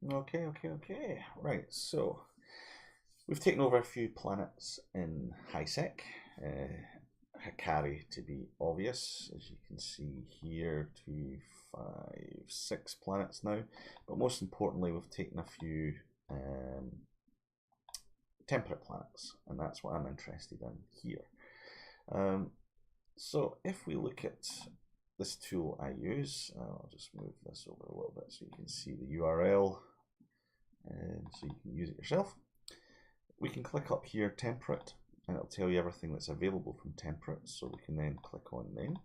Okay. Right, so we've taken over a few planets in HiSec. Hikari to be obvious, as you can see here, 2, 5, 6 planets now. But most importantly, we've taken a few um, temperate planets, and that's what I'm interested in here. Um, so if we look at this tool I use, I'll just move this over a little bit so you can see the URL, and so you can use it yourself. We can click up here, temperate, and it'll tell you everything that's available from temperate. So we can then click on name,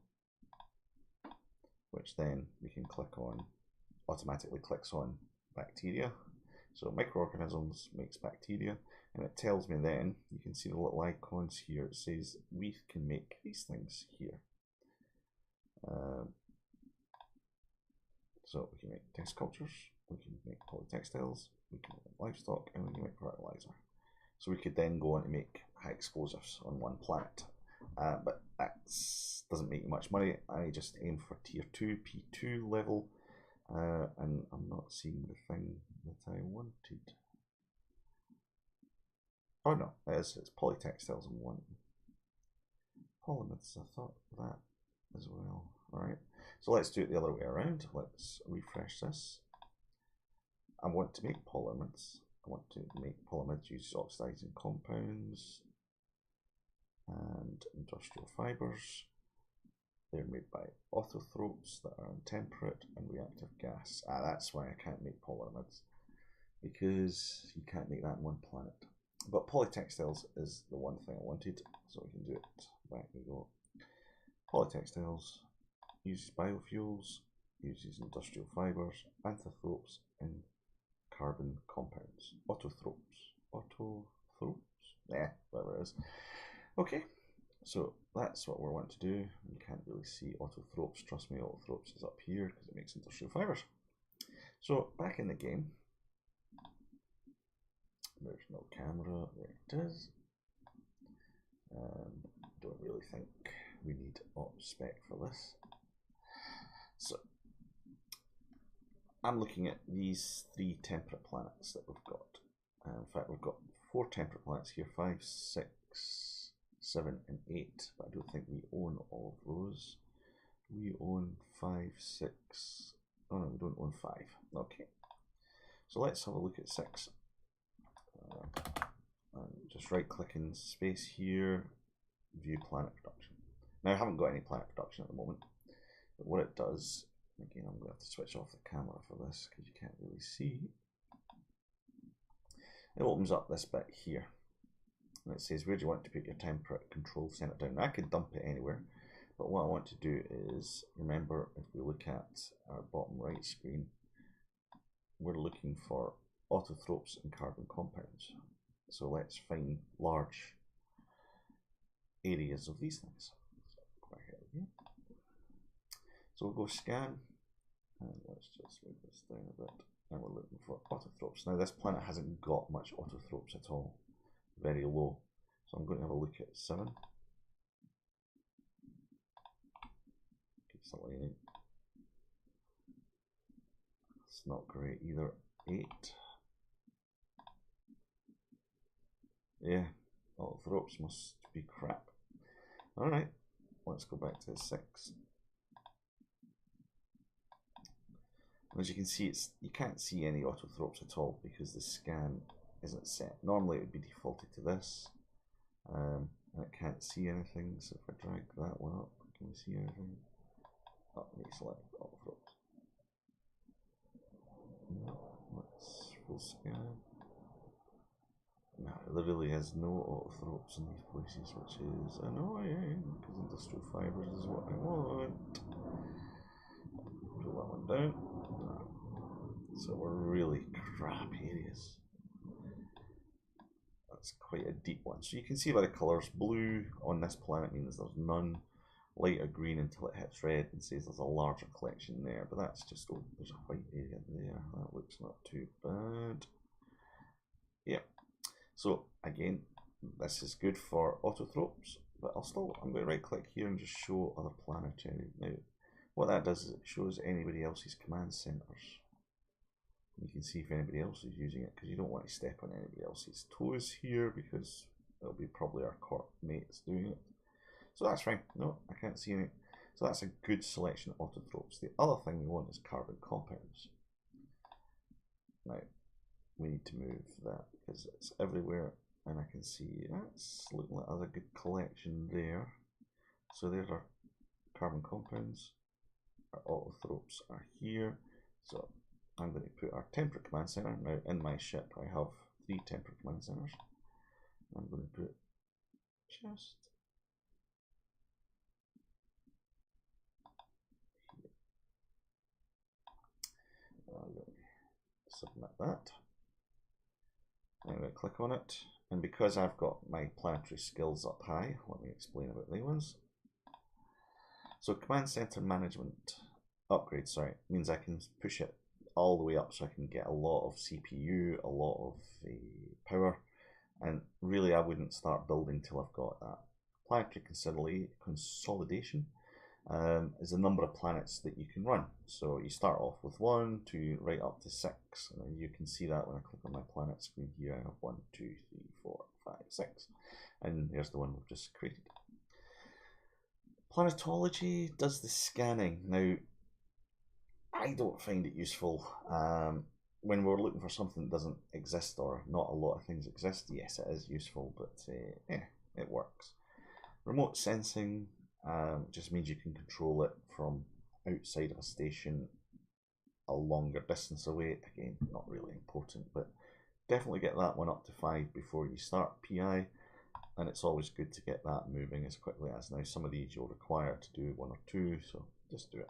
which then we can click on, automatically clicks on bacteria. So microorganisms makes bacteria, and it tells me then, you can see the little icons here, it says we can make these things here. So we can make test cultures, we can make polytextiles, we can make livestock, and we can make fertilizer. So we could then go on to make high explosives on one planet. But that doesn't make much money. I just aim for tier 2, P2 level, and I'm not seeing the thing that I wanted. Oh no, it's polytextiles I'm wanting. Polymers, I thought that as well. Alright, so let's do it the other way around. Let's refresh this. I want to make polymers. I want to make polymers use oxidizing compounds and industrial fibers. They're made by autotrophs that are intemperate and reactive gas. That's why I can't make polymers, because you can't make that on one planet. But polytextiles is the one thing I wanted, so we can do it. Back we go. Polytextiles uses biofuels, uses industrial fibers, anthropes, and carbon compounds. Autotrophs? Yeah, whatever it is. Okay, so that's what we want to do. You can't really see autotrophs. Trust me, autotrophs is up here because it makes industrial fibers. So back in the game, there's no camera. There it is. Don't really think we need spec for this. So I'm looking at these 3 temperate planets that we've got. In fact, we've got 4 temperate planets here, 5, 6, 7, and 8. But I don't think we own all of those. We own 5, 6. Oh no, we don't own 5. Okay. So let's have a look at 6. Just right click in space here, view planet production. Now I haven't got any planet production at the moment, but what it does, again I'm going to have to switch off the camera for this because you can't really see. It opens up this bit here and it says where do you want to put your temperate control center down. Now, I could dump it anywhere, but what I want to do is, remember, if we look at our bottom right screen, we're looking for autotrophs and carbon compounds. So let's find large areas of these things. So we'll go scan, and let's just move this down a bit, and we're looking for autotrophs. Now this planet hasn't got much autotrophs at all, very low. So I'm going to have a look at 7. Keeps aligning. It's not great either. 8. Yeah, autotrophs must be crap. Alright, let's go back to 6. As you can see, you can't see any autotrophs at all because the scan isn't set. Normally it would be defaulted to this, and it can't see anything. So if I drag that one up, can we see anything? Oh, let me select autotrophs. No, let's full scan. No, there really is no autotrophs in these places, which is annoying because industrial fibers is what I want. Pull that one down. So we're really crap areas. That's quite a deep one. So you can see by the colours, blue on this planet means there's none. Lighter green until it hits red and says there's a larger collection there. But that's just, oh, there's a white area there. That looks not too bad. Yeah. So again, this is good for autotrophs, but I'm going to right click here and just show other planetary. Now, what that does is it shows anybody else's command centers. You can see if anybody else is using it, because you don't want to step on anybody else's toes here, because it'll be probably our corp mates doing it. So that's fine. No, I can't see any. So that's a good selection of autotropes. The other thing we want is carbon compounds. Now, we need to move that because it's everywhere, and I can see that's looking like a good collection there. So there's our carbon compounds. Our autotropes are here. So I'm going to put our temperate command center. Now in my ship I have 3 temperate command centers. I'm going to put just here. I'm going to submit that. I'm going to click on it, and because I've got my planetary skills up high, let me explain about the ones. So command center management upgrade, means I can push it all the way up, so I can get a lot of CPU, a lot of power, and really I wouldn't start building till I've got that. Planetary consolidation is the number of planets that you can run. So you start off with 1, 2, right up to 6, and you can see that when I click on my planet screen here. I have 1, 2, 3, 4, 5, 6, and there's the one we've just created. Planetology does the scanning. Now, I don't find it useful when we're looking for something that doesn't exist, or not a lot of things exist. Yes, it is useful, but it works. Remote sensing just means you can control it from outside of a station a longer distance away. Again, not really important, but definitely get that one up to 5 before you start PI. And it's always good to get that moving as quickly as. Now some of these you'll require to do 1 or 2, so just do it.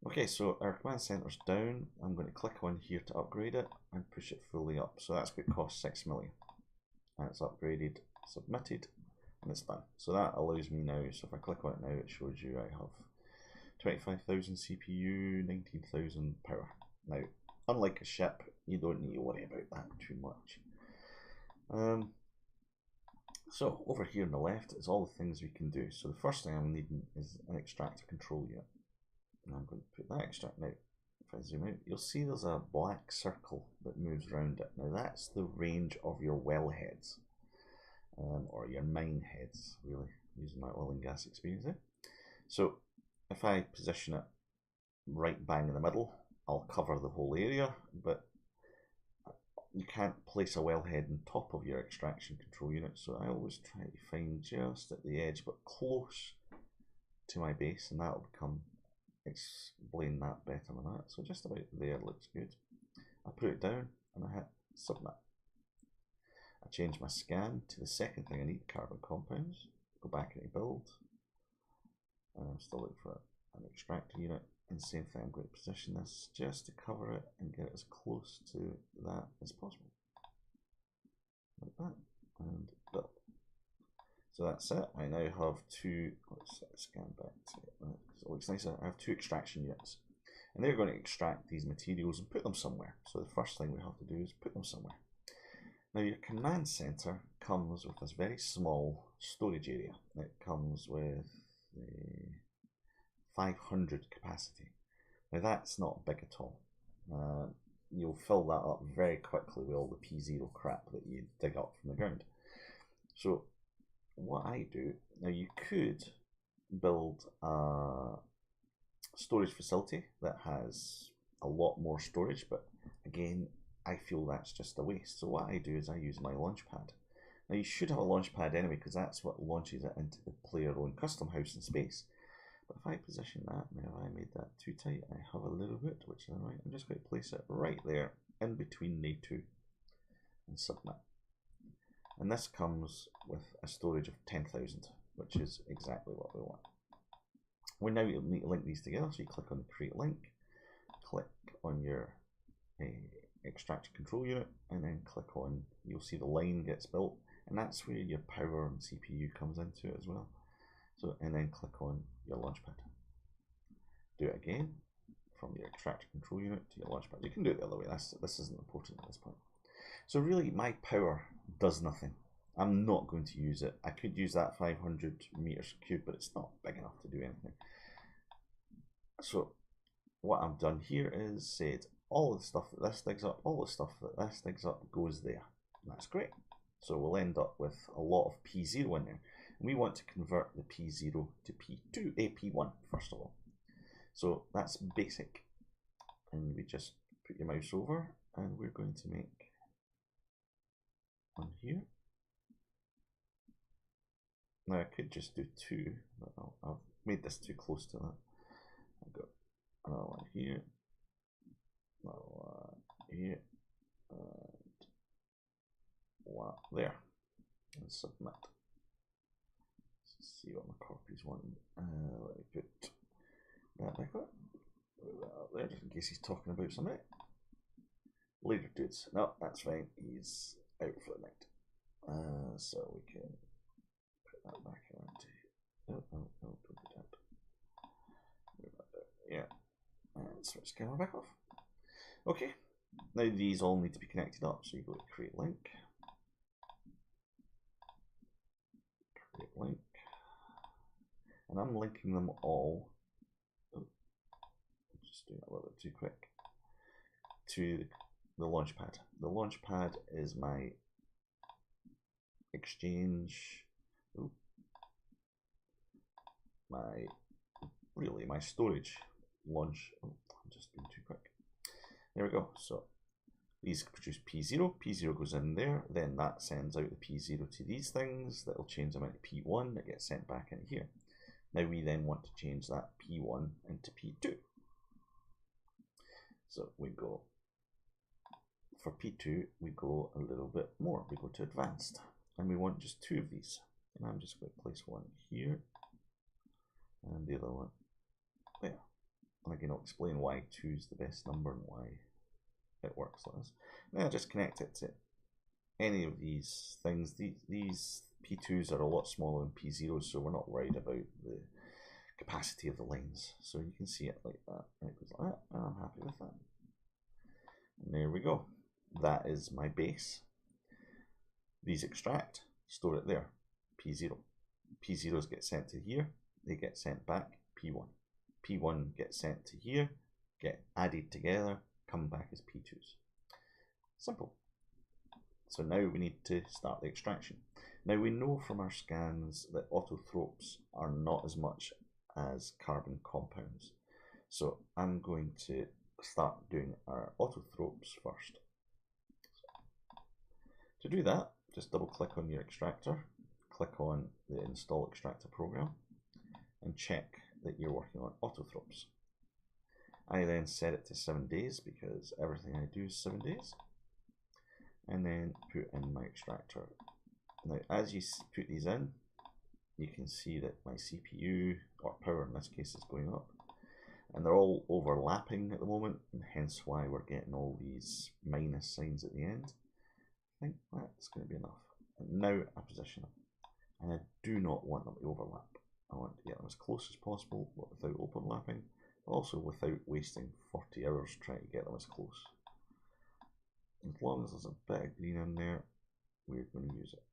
Okay, so our command center's down. I'm going to click on here to upgrade it and push it fully up. So that's going to cost 6 million. And it's upgraded, submitted, and it's done. So that allows me now, so if I click on it now, it shows you I have 25,000 CPU, 19,000 power. Now, unlike a ship, you don't need to worry about that too much. So over here on the left is all the things we can do. So the first thing I'm needing is an extractor control unit. And I'm going to put that extract now. If I zoom out, you'll see there's a black circle that moves around it. Now that's the range of your wellheads, or your mine heads, really, using my oil and gas experience there. So if I position it right bang in the middle, I'll cover the whole area, but you can't place a wellhead on top of your extraction control unit, so I always try to find just at the edge, but close to my base, and that'll explain that better than that. So just about there looks good. I put it down and I hit submit. I change my scan to the second thing I need, carbon compounds. Go back into build, and I'm still looking for an extractor unit. And same thing, I'm going to position this just to cover it and get it as close to that as possible. Like that, and build. So that's it. I now have 2, let's scan back to it, so it looks nicer. I have 2 extraction units, and they're going to extract these materials and put them somewhere. So the first thing we have to do is put them somewhere. Now your command center comes with this very small storage area. It comes with 500 capacity. Now that's not big at all. You'll fill that up very quickly with all the P0 crap that you dig up from the ground. So what I do, now you could build a storage facility that has a lot more storage, but again, I feel that's just a waste. So what I do is I use my launch pad. Now you should have a launch pad anyway, because that's what launches it into the player own custom house in space. But if I position that, now I made that too tight, I have a little bit, which is alright. I'm just going to place it right there in between the 2 and submit. And this comes with a storage of 10,000, which is exactly what we want. We now need to link these together, so you click on the create link, click on your extractor control unit, and then click on, you'll see the line gets built, and that's where your power and CPU comes into it as well. So, and then click on your launchpad. Do it again from your extractor control unit to your launchpad. You can do it the other way. This isn't important at this point. So really, my power does nothing. I'm not going to use it. I could use that 500 meters cubed, but it's not big enough to do anything. So what I've done here is said, all of the stuff that this digs up, all the stuff that this digs up goes there. And that's great. So we'll end up with a lot of P0 in there. And we want to convert the P0 to P1 first of all. So that's basic. And we just put your mouse over and we're going to make one here. Now I could just do two, but I've made this too close to that. I've got another one here, another one here, and one there. And submit. Let's see what my corpies want. Let me put that back up. Put that up there just in case he's talking about something. Later dudes. No, that's fine. He's out for the night. So we can put that back around to here. Don't do that. Yeah. And switch camera back off. Okay. Now these all need to be connected up. So you go to create link. Create link. And I'm linking them all. Oh, I'm just doing it a little bit too quick. To the launchpad. The launchpad is my exchange. Ooh, my storage launch. Oh, I'm just being too quick. There we go. So these produce P0. P0 goes in there. Then that sends out the P0 to these things. That'll change them into P1. That gets sent back in here. Now we then want to change that P1 into P2. So we go, for P2, we go a little bit more. We go to advanced. And we want just two of these. And I'm just going to place one here. And the other one there. And again, I'll explain why 2 is the best number and why it works like this. Now just connect it to any of these things. These P2s are a lot smaller than P0s, so we're not worried about the capacity of the lines. So you can see it like that. And it goes like that, and I'm happy with that. And there we go. That is my base. These extract, store it there, P0. P0s get sent to here, they get sent back, P1. P1 gets sent to here, get added together, come back as P2s. Simple. So now we need to start the extraction. Now we know from our scans that autotropes are not as much as carbon compounds. So I'm going to start doing our autotropes first. To do that, just double click on your extractor, click on the install extractor program, and check that you're working on autotropes. I then set it to 7 days because everything I do is 7 days, and then put in my extractor. Now as you put these in, you can see that my CPU, or power in this case, is going up, and they're all overlapping at the moment, and hence why we're getting all these minus signs at the end. I think that's going to be enough. And now I position them, and I do not want them to overlap. I want to get them as close as possible, but without overlapping, but also without wasting 40 hours trying to get them as close. As long as there's a bit of green in there, we're going to use it.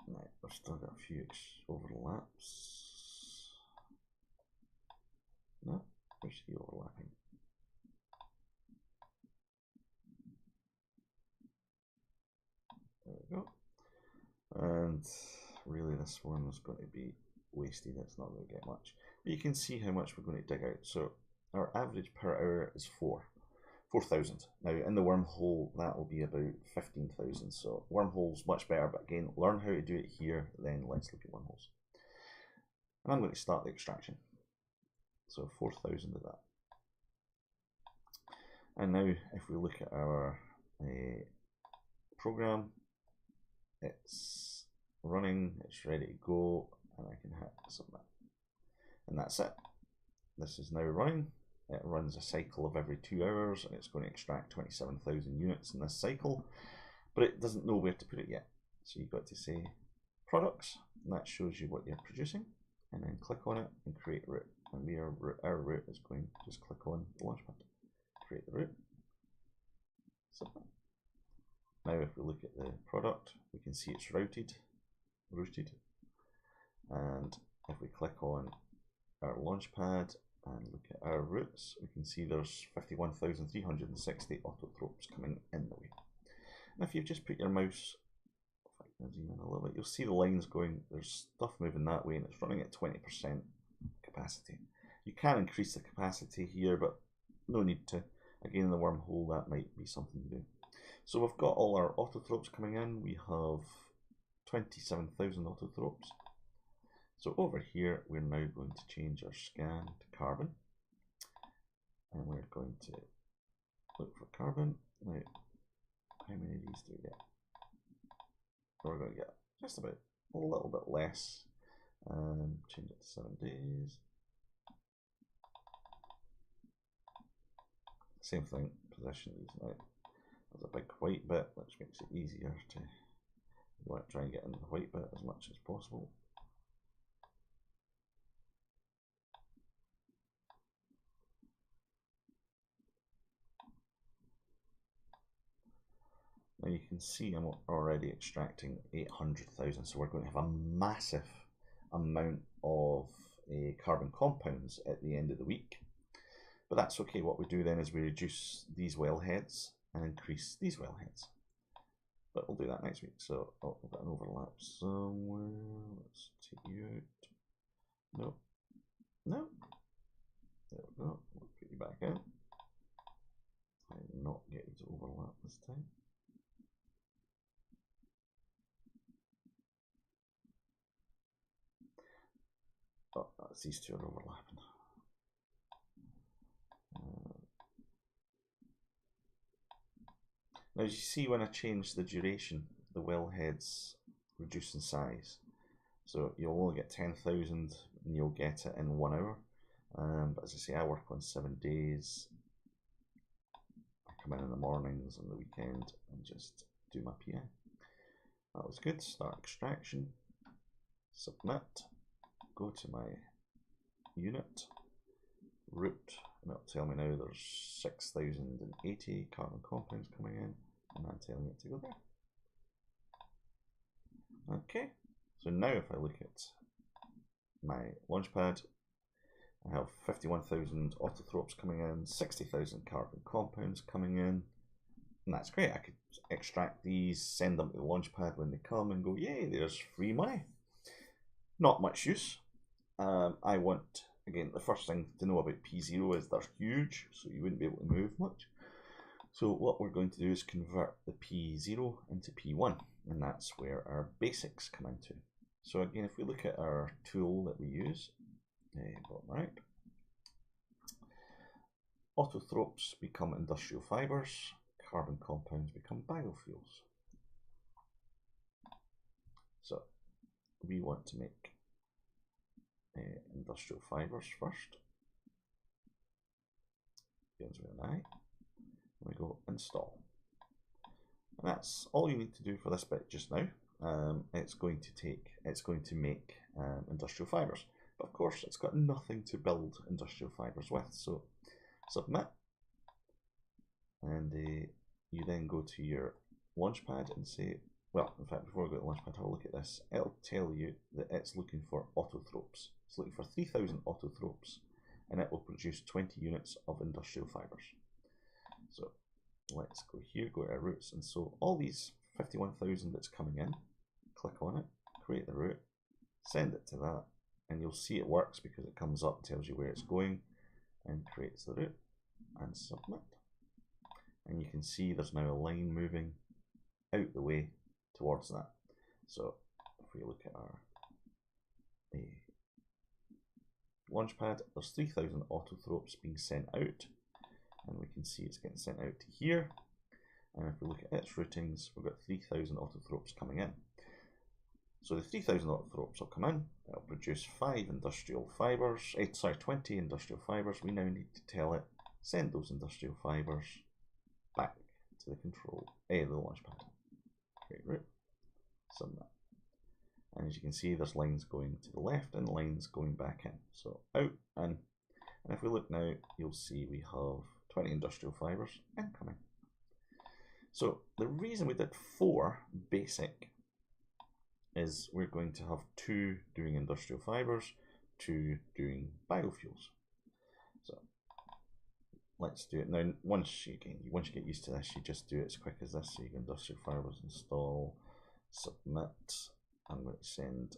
Right, we've still got a few overlaps. No, where's the overlapping? There we go. And really this one is going to be wasted, it's not going to get much. But you can see how much we're going to dig out. So our average per hour is 4,000. Now in the wormhole that will be about 15,000. So wormhole's much better, but again, learn how to do it here, then let's look at wormholes. And I'm going to start the extraction. So 4,000 of that. And now if we look at our program, it's running, it's ready to go, and I can hit submit. And that's it. This is now running. It runs a cycle of every 2 hours, and it's going to extract 27,000 units in this cycle, but it doesn't know where to put it yet. So you've got to say products, and that shows you what you're producing, and then click on it and create route. And our route is going to just click on the launchpad, create the route, submit. Now if we look at the product, we can see it's routed. And if we click on our launchpad and look at our routes, we can see there's 51,360 autothropes coming in the way. And if you just put your mouse, if I can zoom in a little bit, you'll see the lines going, there's stuff moving that way, and it's running at 20% capacity. You can increase the capacity here, but no need to. Again, in the wormhole, that might be something to do. So we've got all our autothropes coming in. We have 27,000 autothropes. So over here, we're now going to change our scan to carbon. And we're going to look for carbon. Now, how many of these do we get? We're going to get just about a little bit less. Change it to 7 days. Same thing, position these now. There's a big white bit, which makes it easier to, you want to try and get in the white bit as much as possible. Now you can see I'm already extracting 800,000, so we're going to have a massive amount of carbon compounds at the end of the week. But that's okay. What we do then is we reduce these wellheads and increase these wellheads. But we'll do that next week. So we've got an overlap somewhere. Let's take you out. No. No. There we go. We'll put you back in. I did not get you to overlap this time. Oh, that's these two are overlapping. Now as you see, when I change the duration, the wellheads reduce in size. So you'll only get 10,000 and you'll get it in 1 hour. But as I say, I work on 7 days. I come in the mornings and the weekend and just do my PI. That was good. Start extraction, submit, go to my unit, route, and it'll tell me now there's 6,080 carbon compounds coming in, and I'm telling it to go there. Okay, so now if I look at my launchpad, I have 51,000 autothropes coming in, 60,000 carbon compounds coming in, and that's great. I could extract these, send them to the launchpad when they come and go, yay, there's free money. Not much use. I want, again, the first thing to know about P0 is they're huge, so you wouldn't be able to move much. So what we're going to do is convert the P0 into P1, and that's where our basics come into. So again, if we look at our tool that we use, bottom right, autothropes become industrial fibers, carbon compounds become biofuels. So we want to make industrial fibers first. Begins with an I. We go install. And that's all you need to do for this bit just now. It's going to make industrial fibers. But of course, it's got nothing to build industrial fibers with. So submit. And you then go to your launchpad and say, well, in fact, before we go to launchpad, have a look at this. It'll tell you that it's looking for autothropes. It's looking for 3,000 autothropes, and it will produce 20 units of industrial fibers. So let's go here, go to our routes, and so all these 51,000 that's coming in, click on it, create the route, send it to that, and you'll see it works because it comes up, tells you where it's going, and creates the route, and submit. And you can see there's now a line moving out the way towards that. So if we look at our launchpad, there's 3,000 autothropes being sent out, and we can see it's getting sent out to here. And if we look at its routings, we've got 3,000 autothropes coming in. So the 3,000 autothropes will come in, it'll produce 20 industrial fibers. We now need to tell it, send those industrial fibers back to the the launchpad. Create route, submit. And as you can see, there's lines going to the left and lines going back in. So out, in. And if we look now, you'll see we have 20 industrial fibers incoming. So the reason we did 4 basic is we're going to have 2 doing industrial fibres, 2 doing biofuels. So let's do it now. Once you get used to this, you just do it as quick as this. So you can industrial fibres, install, submit. I'm going to send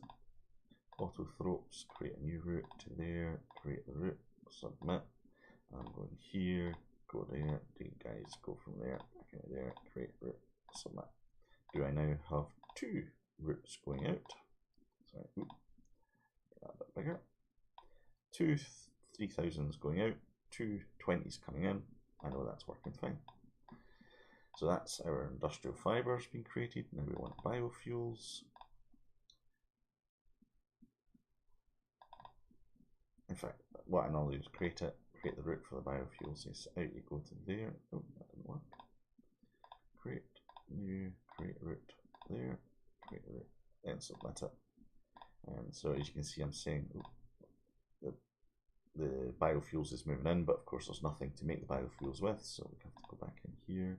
autothropes, create a new route to there, create the route, submit. I'm going here, go there, guys, go from there, back into there, create route, submit. Do I now have 2 routes going out? Sorry, get that a bit bigger. 2 3000s going out, 2 20s coming in. I know that's working fine. So that's our industrial fibres being created. Now we want biofuels. In fact, what I normally do is create the route for the biofuels. Is out you go to there. Oh, that didn't work. Create new, create route there, create route, and submit it. And so as you can see, I'm saying the biofuels is moving in, but of course there's nothing to make the biofuels with, so we have to go back in here,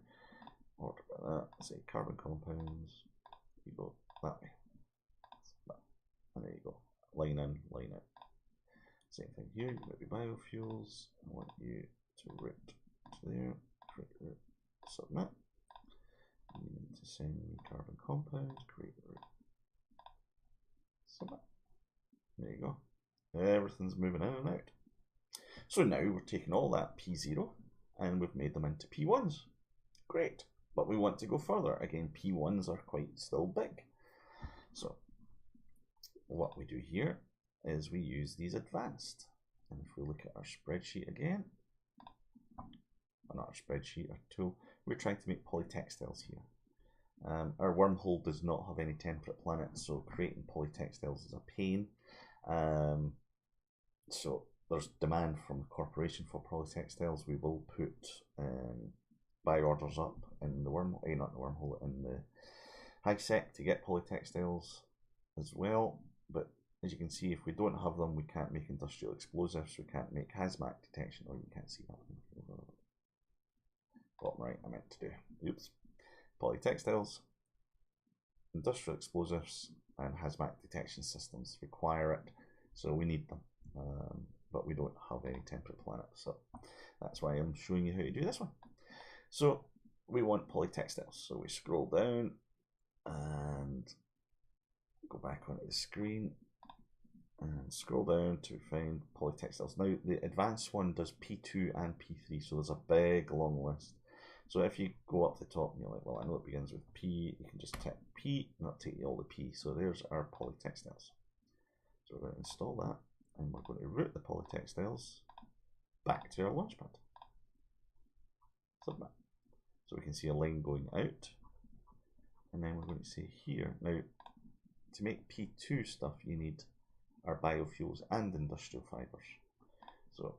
order by that, say carbon compounds, you go that way, and there you go, line in, line out. Same thing here, you've got your biofuels, I want you to route to there, create route, submit. You need to send me carbon compounds, create route, submit. There you go. Everything's moving in and out. So now we're taking all that P0 and we've made them into P1s. Great. But we want to go further. Again, P1s are quite still big. So what we do here is we use these advanced. And if we look at our spreadsheet again, or not our spreadsheet, our tool, we're trying to make polytextiles here. Our wormhole does not have any temperate planets, so creating polytextiles is a pain. So there's demand from the corporation for polytextiles. We will put buy orders up in the wormhole, not the wormhole, in the HiSec to get polytextiles as well. But as you can see, if we don't have them, we can't make industrial explosives, we can't make hazmat detection. Oh, you can't see that. Bottom right, I meant to do. Oops. Polytextiles, industrial explosives, and hazmat detection systems require it, so we need them. But we don't have any temperate planet, so that's why I'm showing you how to do this one. So we want polytextiles, so we scroll down and go back onto the screen and scroll down to find polytextiles. Now the advanced one does P2 and P3, so there's a big long list. So if you go up the top and you're like, well, I know it begins with P, you can just tick P and that'll take you all the P. So there's our polytextiles. So we're going to install that and we're going to route the polytextiles back to our launchpad. Submit. So we can see a line going out. And then we're going to say here, now to make P2 stuff, you need our biofuels and industrial fibres. So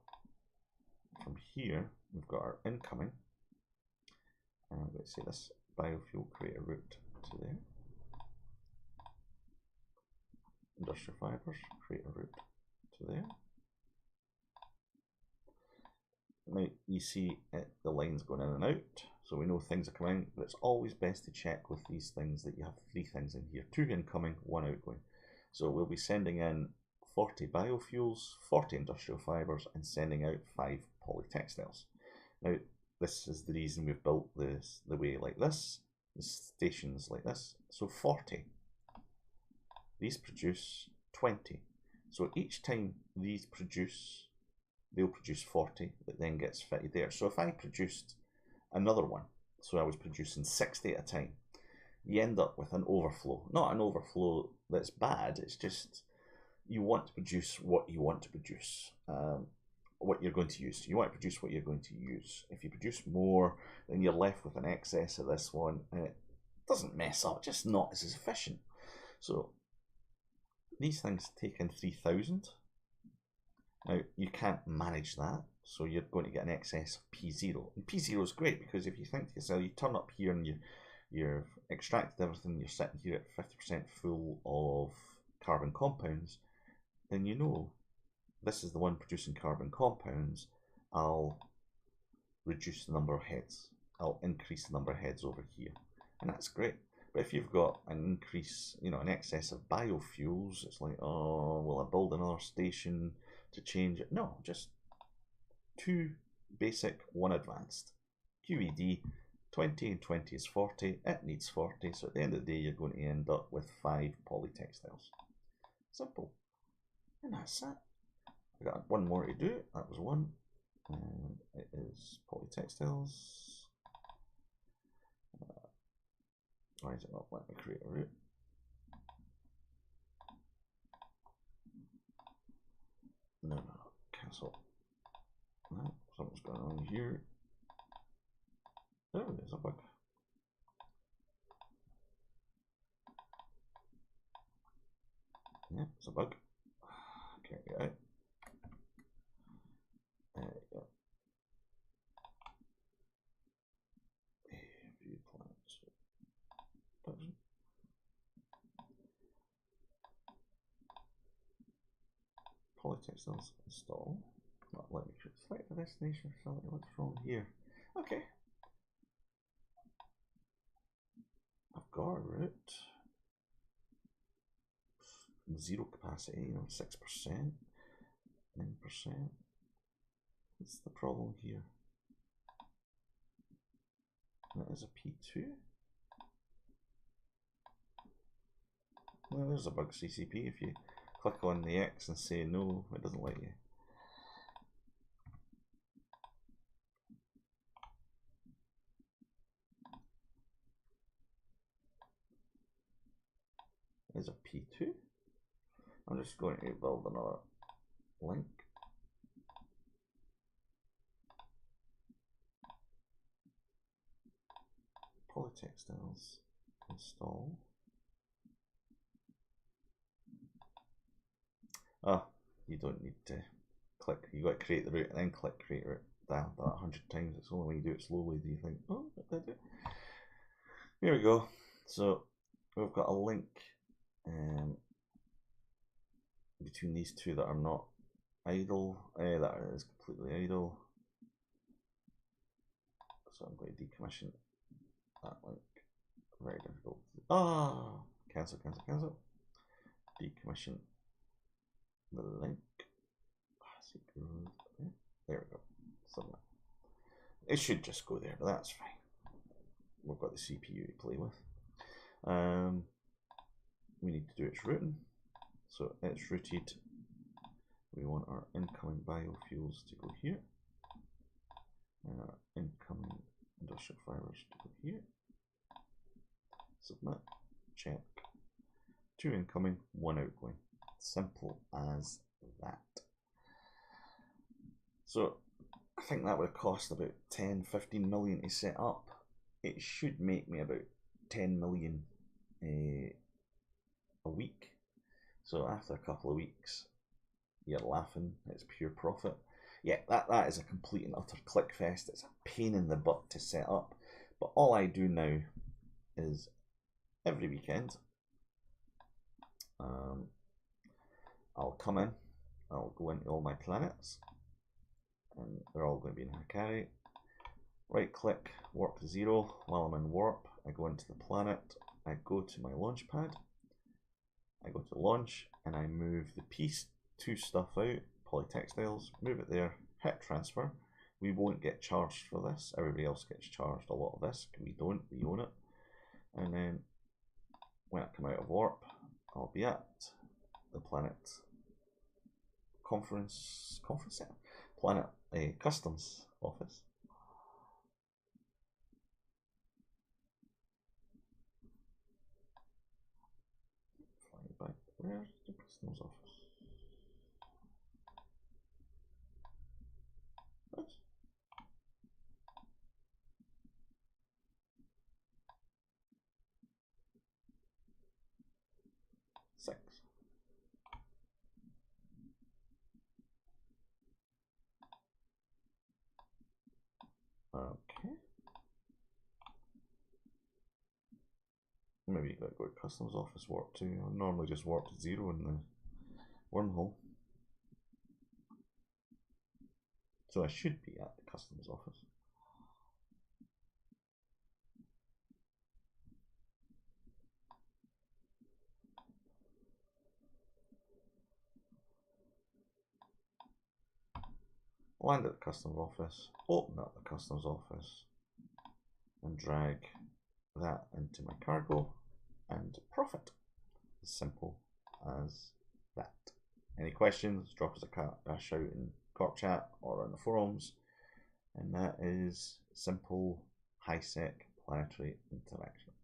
from here, we've got our incoming. And I'm going to say this biofuel, create a route to there. Industrial fibres, create a route to there. Now you see the lines going in and out, so we know things are coming, but it's always best to check with these things that you have 3 things in here, 2 incoming, 1 outgoing. So we'll be sending in 40 biofuels, 40 industrial fibres, and sending out 5 polytextiles. Now this is the reason we've built this the way like this, the stations like this. So 40, these produce 20. So each time these produce, they'll produce 40 that then gets fitted there. So if I produced another one, so I was producing 60 at a time, you end up with an overflow. Not an overflow that's bad, it's just you want to produce what you want to produce. What you're going to use. You want to produce what you're going to use. If you produce more, then you're left with an excess of this one, and it doesn't mess up, just not as efficient. So these things take in 3,000. Now you can't manage that, so you're going to get an excess of P0. And P0 is great because if you think to yourself, you turn up here and you've extracted everything, you're sitting here at 50% full of carbon compounds, then you know this is the one producing carbon compounds. I'll reduce the number of heads. I'll increase the number of heads over here. And that's great. But if you've got an increase, you know, an excess of biofuels, it's like, oh, will I build another station to change it? No, just 2 basic, 1 advanced. QED, 20 and 20 is 40, it needs 40, so at the end of the day you're going to end up with 5 polytextiles. Simple. And that's it. I got 1 more to do, that was 1. And it is polytextiles. Why is it not letting me create a route? No, cancel. No, something's going on here. Oh, there's a bug. Yeah, it's a bug. Can't get out. There you go. View plans. Polytextiles install. Not let me select the destination facility. What's wrong here? Okay. I've got a route. 0 capacity, you know, 6%, 9%. What's the problem here? That is a P2. Well, there's a bug CCP. If you click on the X and say no, it doesn't let you. There's a P2. I'm just going to build another link. Polytextiles install. You don't need to click. You got to create the route and then click create route. That 100 times. It's the only way you do it slowly. Do you think? Oh, what did I do? Here we go. So we've got a link between these two that are not idle. That is completely idle. So I'm going to decommission that link. Very difficult. Cancel, cancel, cancel. Decommission the link. There we go. Submit. It should just go there, but that's fine. We've got the CPU to play with. We need to do its routing. So it's routed. We want our incoming biofuels to go here. And our incoming industrial fibers to go here. Submit. Check. 2 incoming, 1 outgoing. Simple as that. So I think that would have cost about 10-15 million to set up. It should make me about 10 million a week. So after a couple of weeks, you're laughing, it's pure profit. Yeah, that is a complete and utter click fest. It's a pain in the butt to set up. But all I do now is every weekend, I'll come in, I'll go into all my planets, and they're all going to be in Hikari. Right click, warp to 0. While I'm in warp, I go into the planet, I go to my launch pad, I go to launch, and I move the P2 stuff out, polytextiles, move it there, hit transfer. We won't get charged for this, everybody else gets charged a lot of this, we don't, we own it. And then when I come out of warp, I'll be at the planet conference center, planet customs office. Flying back, where's the customs office? What? 6. Okay. Maybe you gotta go to customs office, warp to. I normally just warp to 0 in the wormhole. So I should be at the customs office. land at the customs office, open up the customs office, and drag that into my cargo and profit. As simple as that. Any questions, drop us a shout in corp chat or on the forums. And that is simple high-sec planetary interaction.